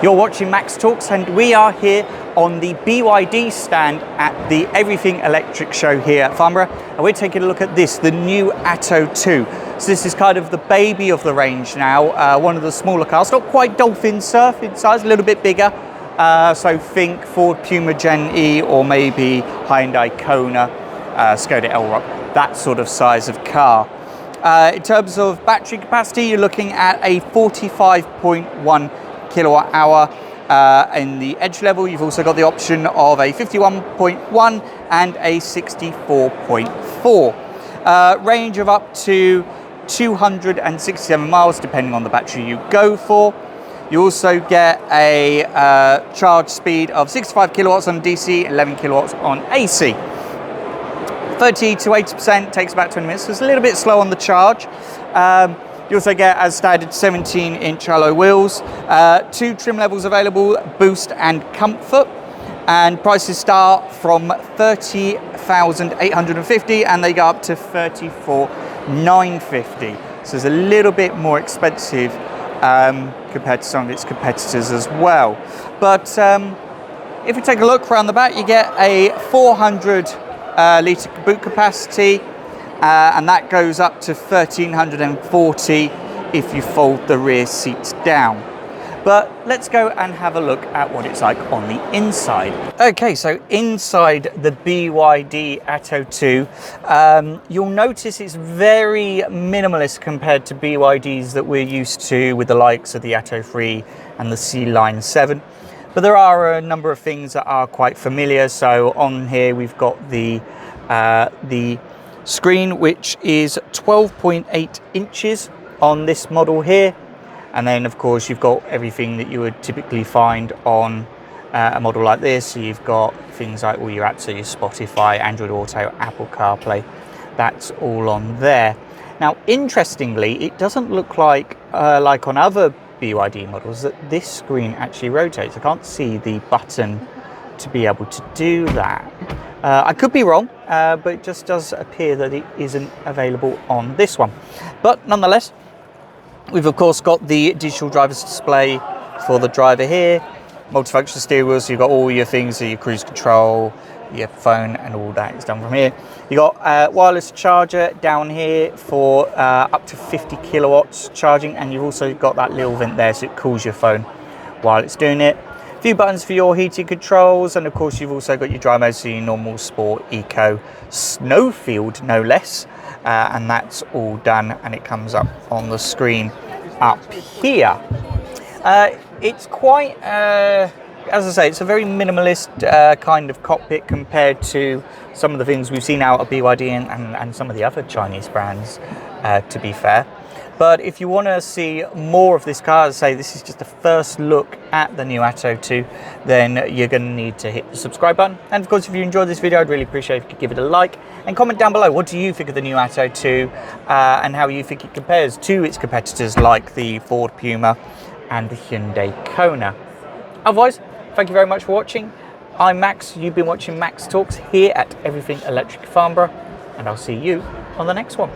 You're watching Max Talks, and we are here on the BYD stand at the Everything Electric show here at Farnborough, and we're taking a look at this, the new Atto 2. So this is kind of the baby of the range now, one of the smaller cars, not quite Dolphin Surf in size, a little bit bigger. So think Ford Puma Gen E or maybe Hyundai Kona, Skoda Elroq, that sort of size of car. In terms of battery capacity, you're looking at a 45.1 kilowatt hour in the edge level. You've also got the option of a 51.1 and a 64.4. Range of up to 267 miles depending on the battery you go for. You also get a charge speed of 65 kilowatts on DC, 11 kilowatts on AC. 30 to 80% takes about 20 minutes, so it's a little bit slow on the charge. You also get, as standard, 17-inch alloy wheels, 2 trim levels available, Boost and Comfort, and prices start from $30,850 and they go up to $34,950. So it's a little bit more expensive compared to some of its competitors as well. But if we take a look around the back, you get a 400 litre boot capacity, and that goes up to 1,340 if you fold the rear seats down. But let's go and have a look at what it's like on the inside. Okay, so inside the BYD Atto 2, you'll notice it's very minimalist compared to BYDs that we're used to with the likes of the Atto 3 and the C-Line 7. But there are a number of things that are quite familiar. So on here we've got the screen, which is 12.8 inches on this model here. And then of course you've got everything that you would typically find on a model like this. So you've got things like all your apps, so your Spotify, Android Auto, Apple CarPlay, that's all on there. Now interestingly, it doesn't look like on other BYD models that this screen actually rotates. I can't see the button to be able to do that. I could be wrong, but it just does appear that it isn't available on this one. But nonetheless, we've of course got the digital driver's display for the driver here, multifunction steering wheel, so you've got all your things, so your cruise control, your phone, and all that is done from here. You got a wireless charger down here for up to 50 kilowatts charging, and you've also got that little vent there so it cools your phone while it's doing it. A few buttons for your heating controls, and of course you've also got your drive mode, so your normal, sport, eco, snowfield no less, and that's all done, and it comes up on the screen up here. It's quite as I say, it's a very minimalist kind of cockpit compared to some of the things we've seen out of BYD and some of the other Chinese brands, to be fair. But if you want to see more of this car, as I say, this is just the first look at the new Atto 2, then you're going to need to hit the subscribe button. And of course, if you enjoyed this video, I'd really appreciate if you could give it a like and comment down below. What do you think of the new Atto 2 and how you think it compares to its competitors like the Ford Puma and the Hyundai Kona? Otherwise, thank you very much for watching. I'm Max. You've been watching Max Talks here at Everything Electric Farnborough, and I'll see you on the next one.